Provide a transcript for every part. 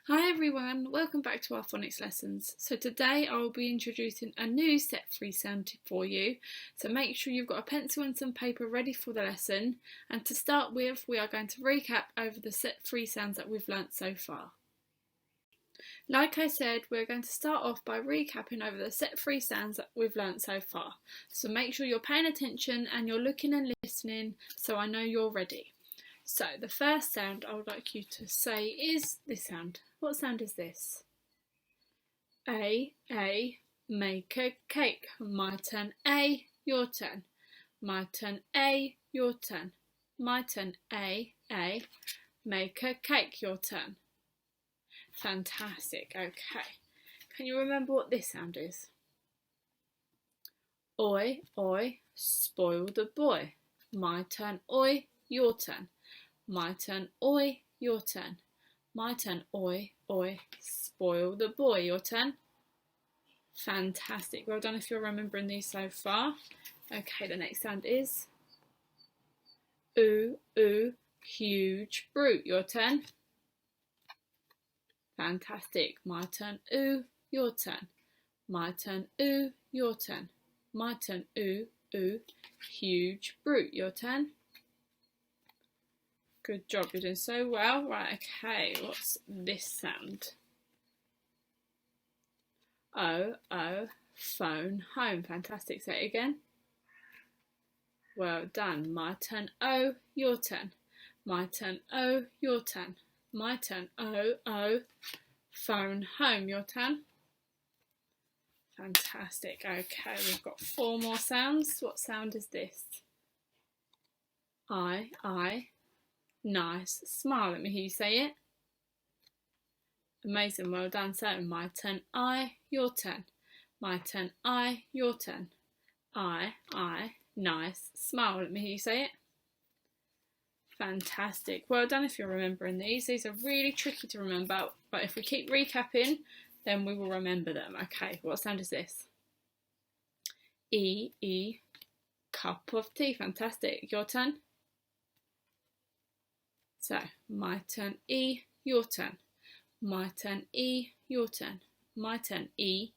Hi everyone, welcome back to our phonics lessons. So today I will be introducing a new set free sound for you. So make sure you've got a pencil and some paper ready for the lesson. And to start with, we are going to recap over the set free sounds that we've learnt so far. Like I said, we're going to start off by recapping over the set free sounds that we've learnt so far. So make sure you're paying attention and you're looking and listening so I know you're ready. So the first sound I would like you to say is this sound. What sound is this? A, make a cake. My turn, A, your turn. My turn, A, your turn. My turn, A, make a cake, your turn. Fantastic, okay. Can you remember what this sound is? Oi, spoil the boy. My turn, oi, your turn. My turn, oi, your turn. My turn, oi, spoil the boy, your turn. Fantastic, well done if you're remembering these so far. Okay, the next sound is ooh, huge brute, your turn. Fantastic, my turn, ooh, your turn. My turn, ooh, your turn. My turn, ooh, huge brute, your turn. Good job, you're doing so well. Right, okay, what's this sound? Oh, phone home. Fantastic, say it again. Well done. My turn, oh, your turn. My turn, oh, your turn. My turn, oh, phone home, your turn. Fantastic, okay, we've got 4 more sounds. What sound is this? I. Nice smile. Let me hear you say it. Amazing, well done. So my turn, I, your turn. My turn, I, your turn. I, nice smile. Let me hear you say it. Fantastic. Well done if you're remembering these. These are really tricky to remember, but if we keep recapping, then we will remember them. Okay, what sound is this? E, cup of tea. Fantastic. Your turn. So, my turn, E, your turn. My turn, E, your turn. My turn, E,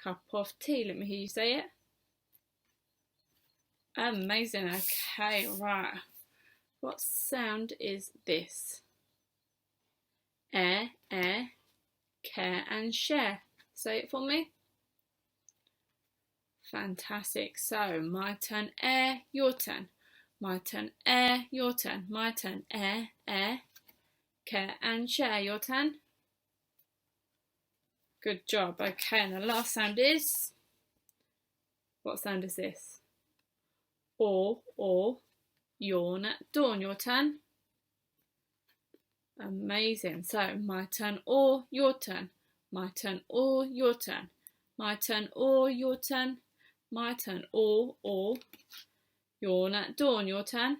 cup of tea. Let me hear you say it. Amazing, okay, right. What sound is this? Air, care and share. Say it for me. Fantastic, so my turn, air, your turn. My turn, air, your turn. My turn, air, care and share, your turn. Good job. Okay, and the last sound is, what sound is this? Or, yawn at dawn, your turn. Amazing. So, my turn, or, your turn. My turn, or, your turn. My turn, or, your turn. My turn, or, yawn at dawn, your turn.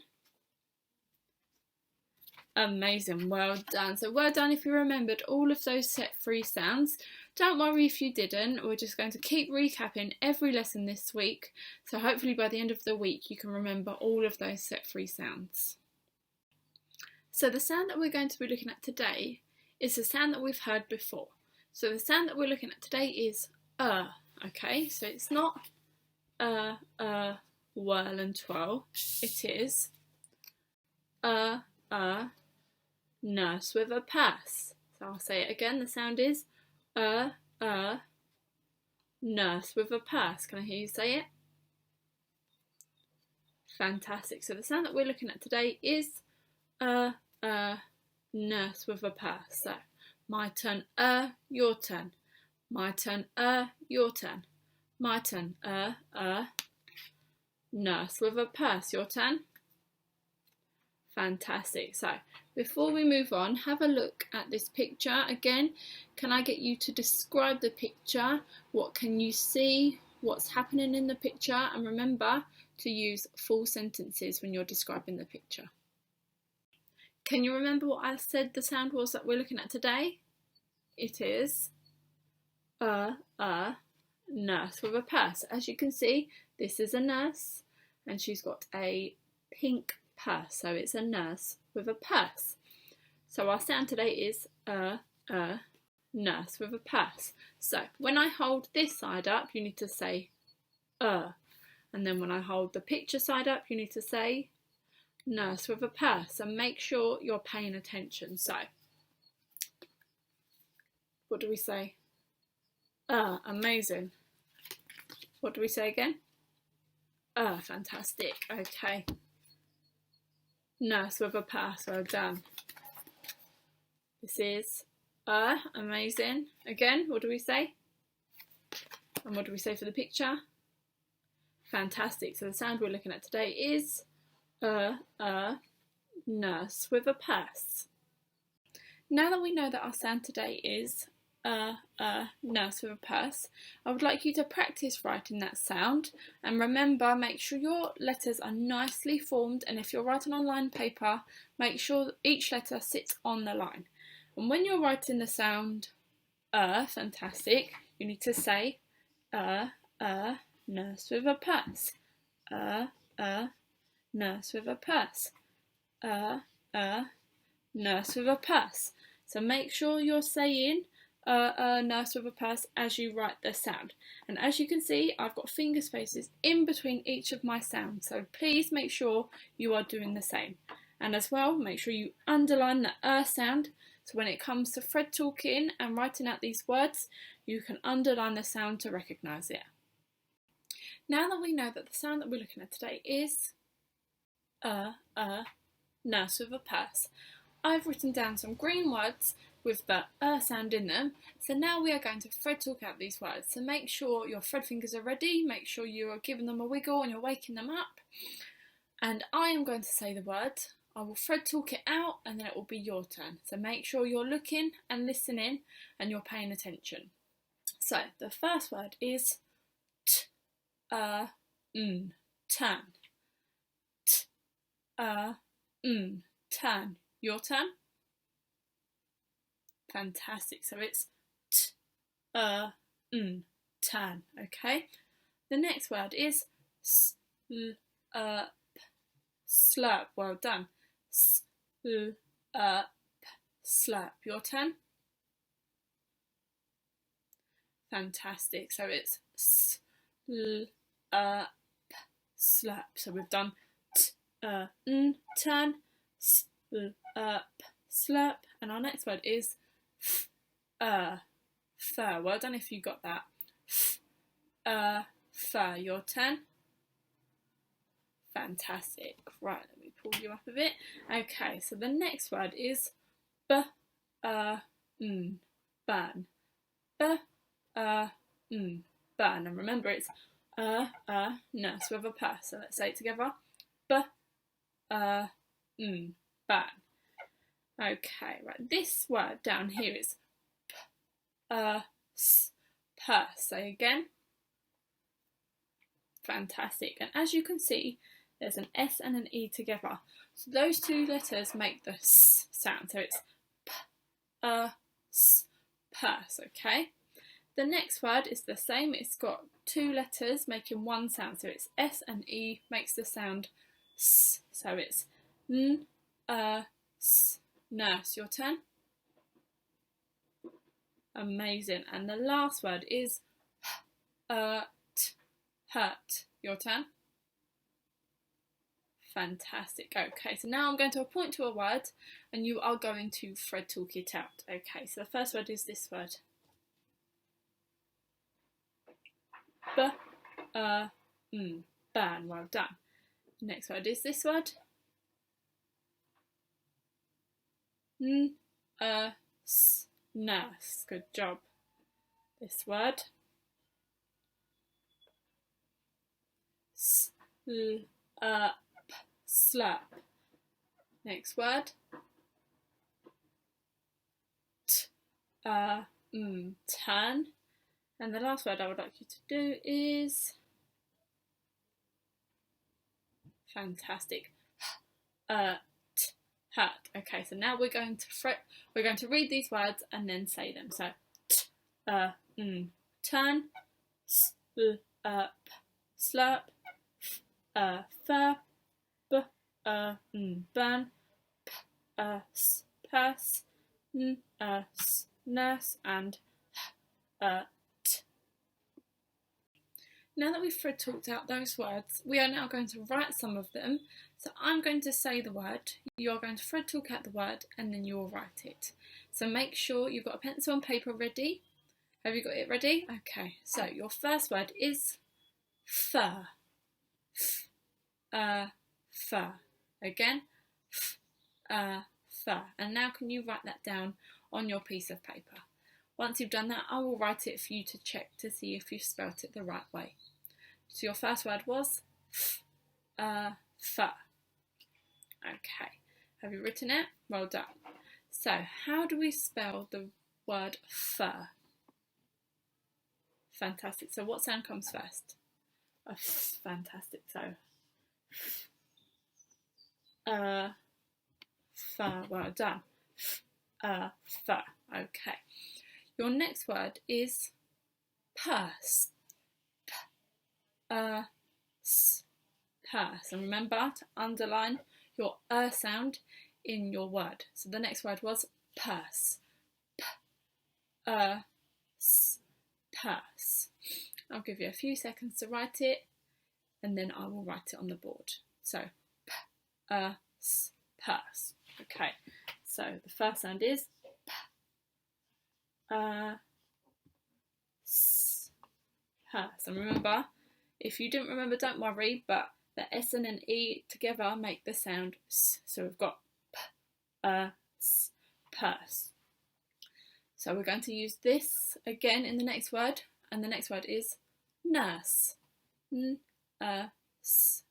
Amazing, well done. So well done if you remembered all of those set free sounds. Don't worry if you didn't, we're just going to keep recapping every lesson this week. So hopefully by the end of the week you can remember all of those set free sounds. So the sound that we're going to be looking at today is the sound that we've heard before. So the sound that we're looking at today is okay? So it's not whirl and twirl, it is nurse with a purse. So I'll say it again, the sound is nurse with a purse. Can I hear you say it? Fantastic, so the sound that we're looking at today is nurse with a purse. So my turn, your turn. My turn, your turn. My turn, nurse with a purse, your turn. Fantastic. So before we move on, have a look at this picture again. Can I get you to describe the picture? What can you see? What's happening in the picture? And remember to use full sentences when you're describing the picture. Can you remember what I said the sound was that we're looking at today? It is nurse with a purse. As you can see, this is a nurse and she's got a pink purse, so it's a nurse with a purse. So our sound today is nurse with a purse. So when I hold this side up, you need to say and then when I hold the picture side up, you need to say nurse with a purse, and make sure you're paying attention. So what do we say? Amazing. What do we say again? Fantastic. Okay. Nurse with a purse. Well done. This is amazing. Again, what do we say? And what do we say for the picture? Fantastic. So the sound we're looking at today is nurse with a purse. Now that we know that our sound today is nurse with a purse, I would like you to practice writing that sound, and remember, make sure your letters are nicely formed, and if you're writing on line paper, make sure each letter sits on the line. And when you're writing the sound fantastic, you need to say nurse with a purse, nurse with a purse, nurse with a purse. So make sure you're saying nurse with a purse as you write the sound. And as you can see, I've got finger spaces in between each of my sounds, so please make sure you are doing the same. And as well, make sure you underline the sound, so when it comes to Fred talking and writing out these words, you can underline the sound to recognise it. Now that we know that the sound that we're looking at today is nurse with a purse, I've written down some green words with the sound in them. So now we are going to Fred talk out these words. So make sure your Fred fingers are ready, make sure you are giving them a wiggle and you're waking them up. And I am going to say the word. I will Fred talk it out and then it will be your turn. So make sure you're looking and listening and you're paying attention. So the first word is turn. Turn. Your turn. Fantastic. So it's turn. Okay. The next word is slurp. Well done. Slurp. Your turn. Fantastic. So it's slurp. So we've done turn, slurp, and our next word is fur. Well done if you got that. Fur. Your turn. Fantastic. Right, let me pull you up a bit. Okay, so the next word is burn. Burn. Burn. And remember, it's nurse with a purse. So let's say it together. Burn. Okay, right. This word down here is purse. Say again. Fantastic. And as you can see, there's an S and an E together. So those two letters make the S sound. So it's purse, okay? The next word is the same. It's got two letters making one sound. So it's S and E makes the sound S. So it's nurse. Your turn. Amazing. And the last word is hurt. Your turn. Fantastic. Okay, so now I'm going to point to a word and you are going to Fred talk it out. Okay, so the first word is this word. Burn. Well done. The next word is this word. Nurse. Good job. This word. Slurp. Next word. Turn. And the last word I would like you to do is fantastic. Hurt. Okay, so now we're going to read these words and then say them. So turn, slurp, fur, burn, purse, nurse, and t. Now that we've thread talked out those words, we are now going to write some of them. So I'm going to say the word, you're going to thread talk out the word, and then you'll write it. So make sure you've got a pencil and paper ready. Have you got it ready? Okay, so your first word is fur. Fur. Again, fur. And now can you write that down on your piece of paper? Once you've done that, I will write it for you to check to see if you've spelt it the right way. So your first word was fur. Okay, have you written it? Well done. So how do we spell the word fur? Fantastic. So what sound comes first? Fantastic. So fur. Well done. Fur. Okay. Your next word is purse. Purse. And remember to underline your sound in your word. So the next word was purse. Purse. I'll give you a few seconds to write it, and then I will write it on the board. So purse. Okay. So the first sound is purse. And remember, if you didn't remember, don't worry, but the S and an E together make the sound S. So we've got purse. So we're going to use this again in the next word, and the next word is nurse. Nurse.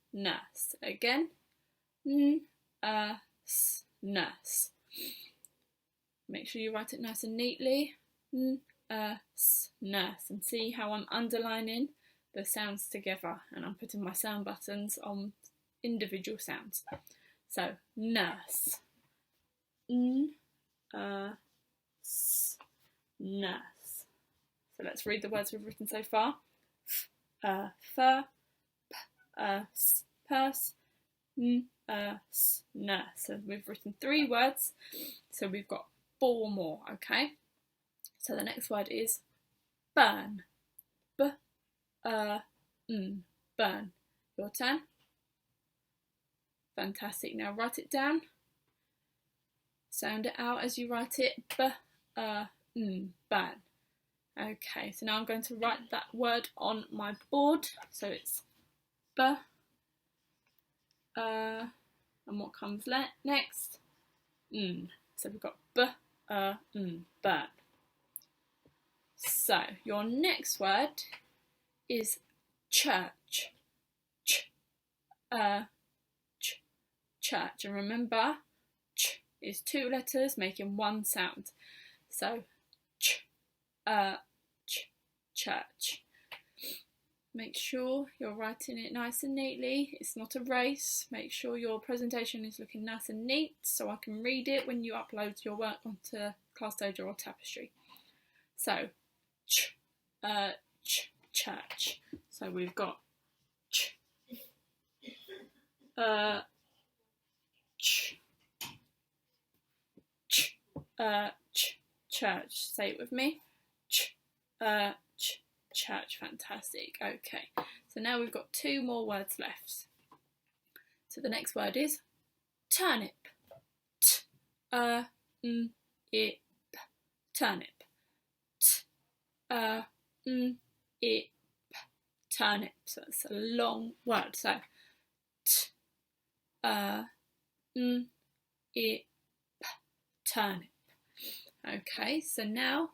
Again, nurse. Make sure you write it nice and neatly. Nurse. And see how I'm underlining the sounds together, and I'm putting my sound buttons on individual sounds. So nurse. Nurse. So let's read the words we've written so far. Fur, purse, nurse. So we've written 3 words, so we've got 4 more, okay? So the next word is burn. Burn. Your turn. Fantastic. Now write it down. Sound it out as you write it. Burn. Okay, so now I'm going to write that word on my board. So it's and what comes next? So we've got burn. So your next word is church. Church. And remember, ch is 2 letters making 1 sound. So church. Make sure you're writing it nice and neatly. It's not a race. Make sure your presentation is looking nice and neat so I can read it when you upload your work onto ClassDojo or Tapestry. So church. So we've got church. Say it with me. Church. Fantastic. Okay. So now we've got 2 more words left. So the next word is turnip. Turnip. Turnip. So it's a long word. So turnip. Okay, so now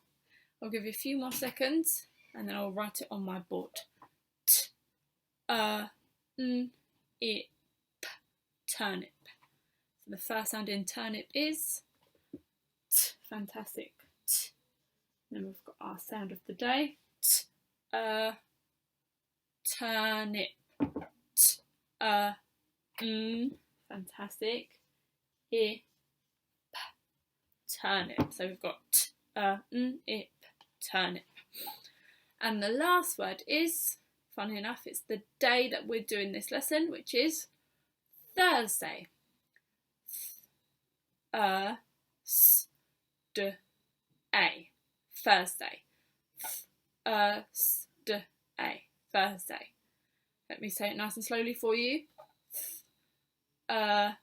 I'll give you a few more seconds and then I'll write it on my board. Turnip. So the first sound in turnip is t. Fantastic. T. Then we've got our sound of the day. Turnip. Fantastic. Turnip. So we've got turnip. And the last word is, funny enough, it's the day that we're doing this lesson, which is Thursday. Thursday. Thursday. Thursday. Let me say it nice and slowly for you. Thursday.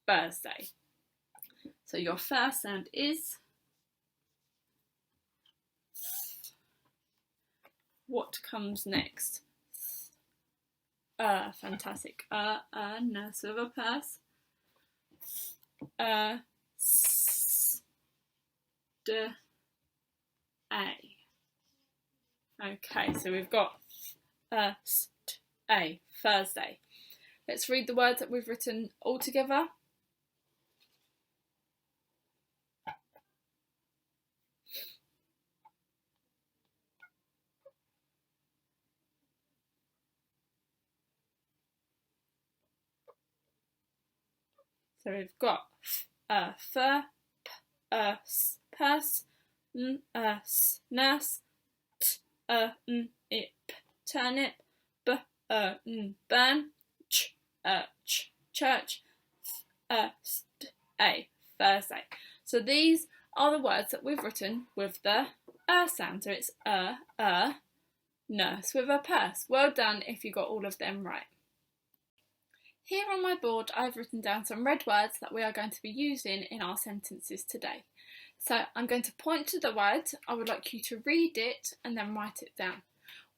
Thursday. So your first sound is. What comes next? Fantastic. Nurse with a purse. Okay, so we've got Thursday. Let's read the words that we've written all together. So we've got fur, purse, nurse, turnip, burn, church, Thursday. So these are the words that we've written with the sound. So it's nurse with a purse. Well done if you got all of them right. Here on my board I've written down some red words that we are going to be using in our sentences today. So I'm going to point to the word, I would like you to read it and then write it down.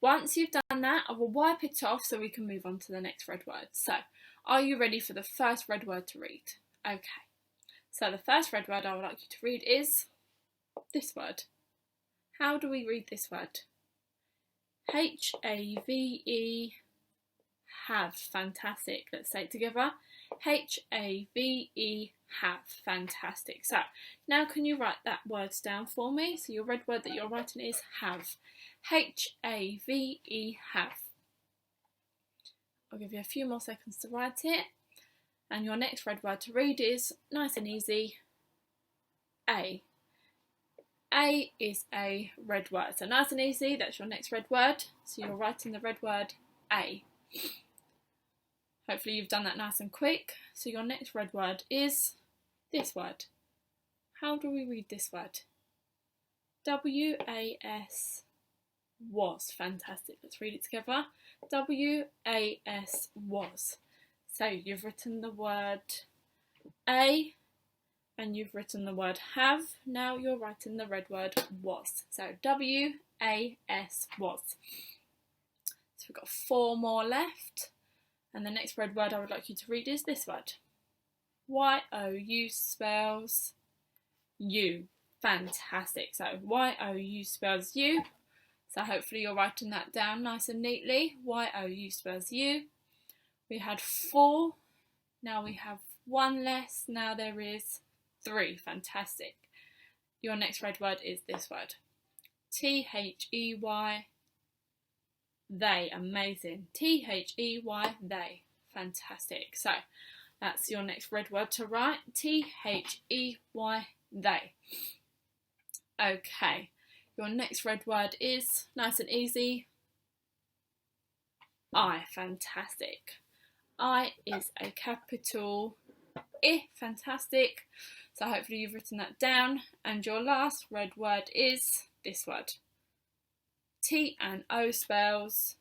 Once you've done that, I will wipe it off so we can move on to the next red word. So, are you ready for the first red word to read? Okay. So the first red word I would like you to read is this word. How do we read this word? H-A-V-E, have. Fantastic. Let's say it together. H-A-V-E, have. Fantastic. So now can you write that word down for me? So your red word that you're writing is have. H-A-V-E, have. I'll give you a few more seconds to write it. And your next red word to read is, nice and easy, A. A is a red word. So nice and easy, that's your next red word. So you're writing the red word A. Hopefully you've done that nice and quick. So your next red word is this word. How do we read this word? W-A-S, was. Fantastic. Let's read it together. W-A-S, was. So you've written the word A and you've written the word have. Now you're writing the red word was. So W-A-S, was. So we've got 4 more left. And the next red word I would like you to read is this word. Y-O-U spells you. Fantastic. So Y-O-U spells you. So hopefully you're writing that down nice and neatly. Y-O-U spells you. We had 4. Now we have 1 less. Now there is 3. Fantastic. Your next red word is this word. T-H-E-Y. They. Amazing. T-H-E-Y. They. Fantastic. So that's your next red word to write. T-H-E-Y. They. Okay. Your next red word is nice and easy. I. Fantastic. I is a capital I. Fantastic. So hopefully you've written that down. And your last red word is this word. T and O spells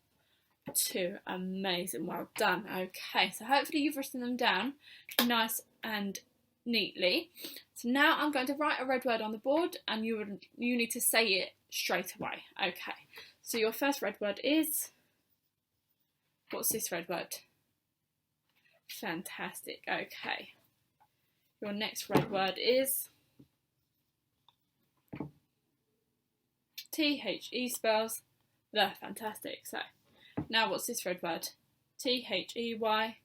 2. Amazing. Well done. Okay. So hopefully you've written them down nice and neatly. So now I'm going to write a red word on the board and you need to say it straight away. Okay. So your first red word is, what's this red word? Fantastic. Okay. Your next red word is T-H-E spells the. Fantastic. So now what's this red word? T-H-E-Y.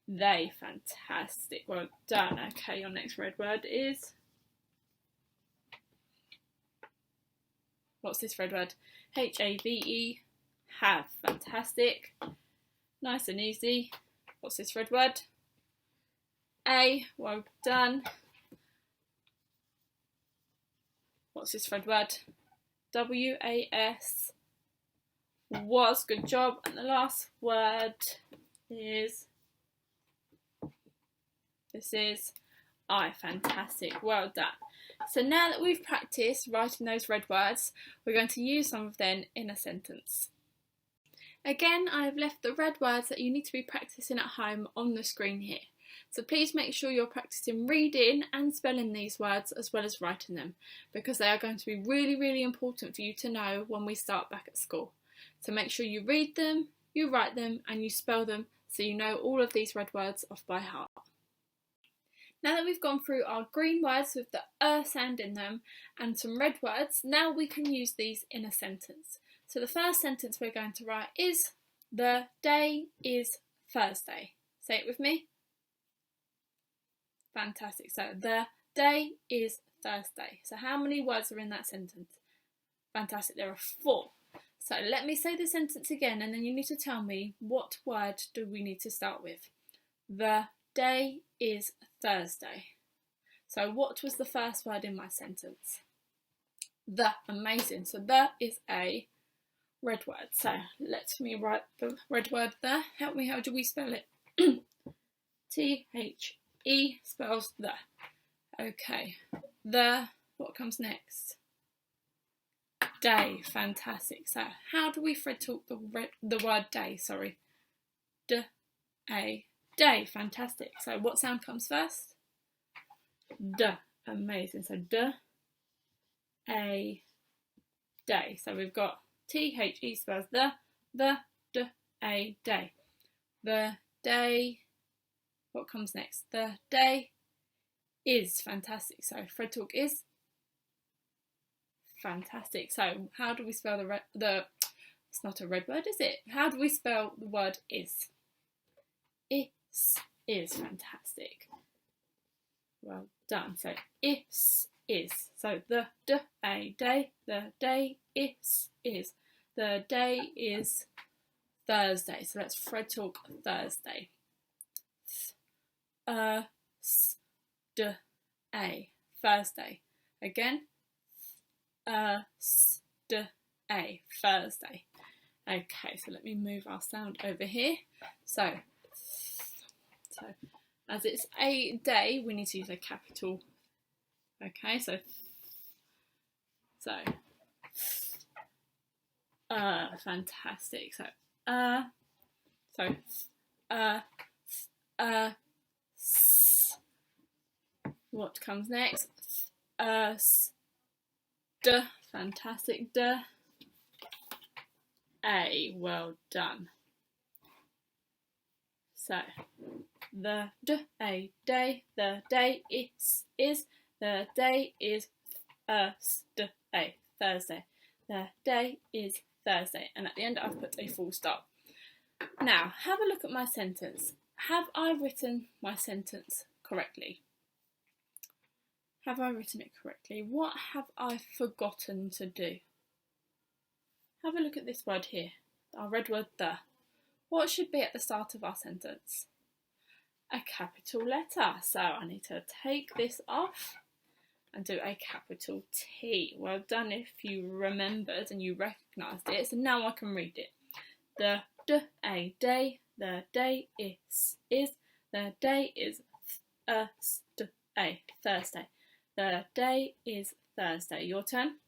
They. Fantastic. Well done. Okay, your next red word is, what's this red word? H-A-V-E. Have. Fantastic. Nice and easy. What's this red word? A. Well done. What's this red word? W-A-S. Was. Good job. And the last word is This is I. Fantastic. Well done. So now that we've practiced writing those red words, we're going to use some of them in a sentence. Again, I have left the red words that you need to be practicing at home on the screen here. So please make sure you're practicing reading and spelling these words as well as writing them, because they are going to be really important for you to know when we start back at school. So make sure you read them, you write them and you spell them so you know all of these red words off by heart. Now that we've gone through our green words with the sound in them and some red words, now we can use these in a sentence. So the first sentence we're going to write is, the day is Thursday. Say it with me. Fantastic. So the day is Thursday. So how many words are in that sentence? Fantastic. There are 4. So let me say the sentence again and then you need to tell me what word do we need to start with. The day is Thursday. So what was the first word in my sentence? The. Amazing. So the is a red word. So let me write the red word there. Help me, how do we spell it? T-H-E spells the. Okay. The. What comes next? Day. Fantastic. So how do we thread talk the word day? Sorry. D-A. Day. Fantastic. So what sound comes first? D. Amazing. So D-A. Day. So we've got T-H-E spells the, D-A. Day. The day. What comes next? The day is. Fantastic. So thread talk is. Fantastic. So how do we spell it's not a red word, is it? How do we spell the word is? Is. Fantastic. Well done. So is. So the day, the day is. The day is Thursday. So let's thread talk Thursday. Thursday. Again. Thursday. Okay, so let me move our sound over here. So as it's a day, we need to use a capital. Okay, so fantastic. What comes next? Fantastic. A. Well done. So the day, the day is, the day is Thursday. The day is Thursday. And at the end I've put a full stop. Now have a look at my sentence. Have I written my sentence correctly? Have I written it correctly? What have I forgotten to do? Have a look at this word here, our red word the. What should be at the start of our sentence? A capital letter. So I need to take this off and do a capital T. Well done if you remembered and you recognised it. So now I can read it. The day, the day is, the day is Thursday. The day is Thursday. Your turn.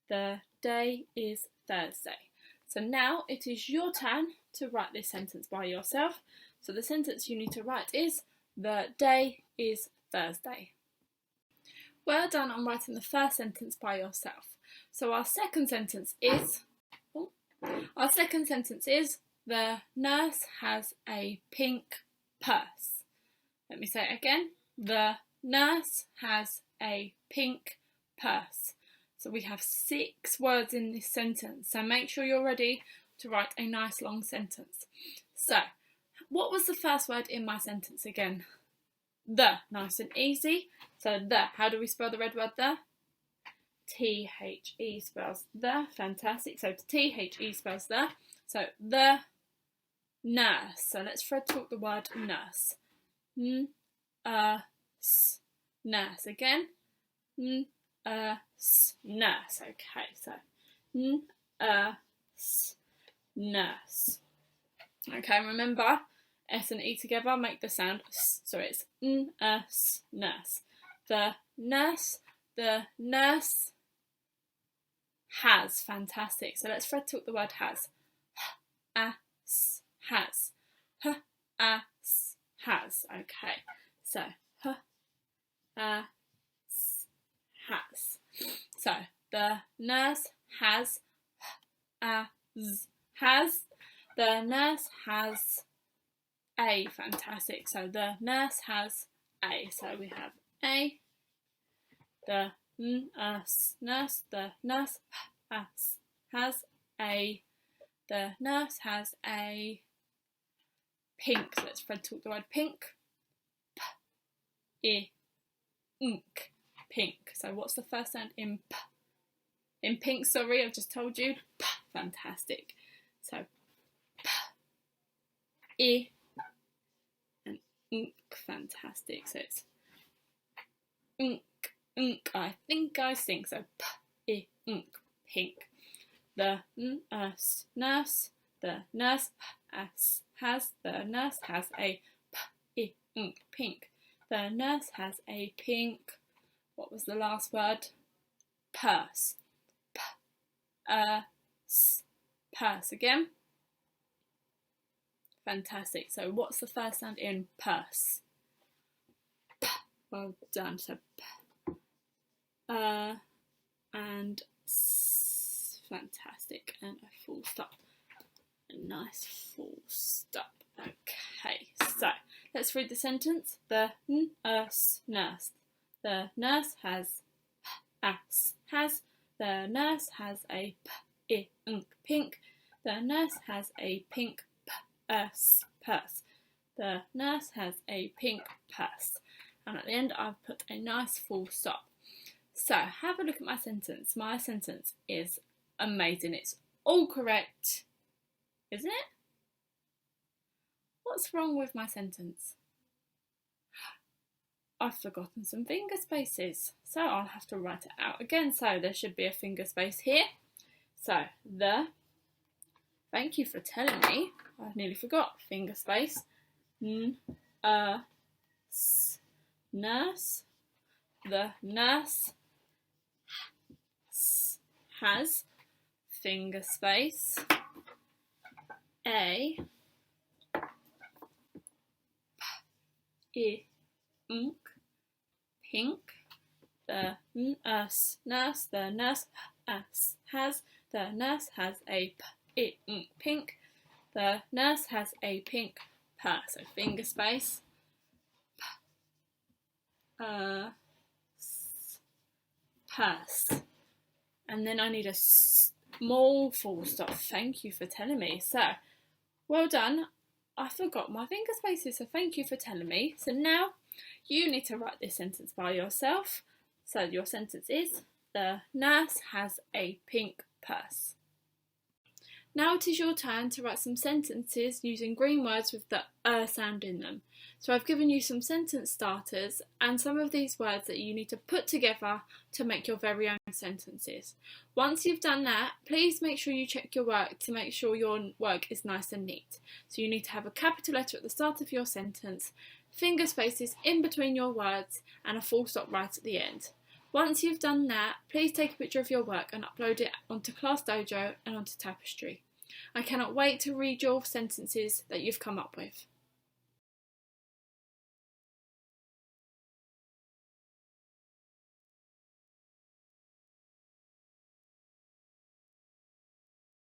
The day is Thursday. So now it is your turn to write this sentence by yourself. So the sentence you need to write is, the day is Thursday. Well done on writing the first sentence by yourself. So our second sentence is, the nurse has a pink purse. Let me say it again. The nurse has a pink purse. So we have 6 words in this sentence. So make sure you're ready to write a nice long sentence. So what was the first word in my sentence again? The. Nice and easy. So the. How do we spell the red word the? T-H-E spells the. Fantastic. So T-H-E spells the. So the nurse. So let's thread talk the word nurse. Nurse again. Nurse. Okay, so nurse, nurse. Okay, remember, S and E together make the sound S, so it's nurse, nurse. The nurse has, fantastic. So let's thread talk the word has. As, has. As, has. Okay, so as, has. So the nurse has, as, has. The nurse has a, fantastic. So the nurse has a. So we have a. The nurse, the nurse has a. The nurse has a pink. So let's thread talk the word pink. Ink. Pink. So what's the first sound in p? In pink, sorry, I've just told you. P. Fantastic. So p, and ink. Fantastic. So it's ink. I think I sing. So p, ink. Pink. The nurse, the nurse has, the nurse has a ink. Pink. The nurse has a pink. What was the last word? Purse. Purse again. Fantastic. So what's the first sound in purse? P. Well done. So p. And s. Fantastic. And a full stop. A nice full stop. Okay. So let's read the sentence. The nurse. The nurse has has. The nurse has a pink. The nurse has a pink purse. The nurse has a pink purse. And at the end I've put a nice full stop. So have a look at my sentence. My sentence is amazing. It's all correct, isn't it? What's wrong with my sentence? I've forgotten some finger spaces, so I'll have to write it out again. So there should be a finger space here. So the, thank you for telling me, I nearly forgot, finger space. Nurse. The nurse has, finger space, a ink. Pink. The nurse, the nurse has, the nurse has a pink. The nurse has a pink purse. So finger space. Purse. And then I need a small full stop. Thank you for telling me. So, well done. I forgot my finger spaces, so thank you for telling me. So now you need to write this sentence by yourself. So your sentence is, the nurse has a pink purse. Now it is your turn to write some sentences using green words with the sound in them. So I've given you some sentence starters and some of these words that you need to put together to make your very own sentences. Once you've done that, please make sure you check your work to make sure your work is nice and neat. So you need to have a capital letter at the start of your sentence, finger spaces in between your words, and a full stop right at the end. Once you've done that, please take a picture of your work and upload it onto Class Dojo and onto Tapestry. I cannot wait to read your sentences that you've come up with.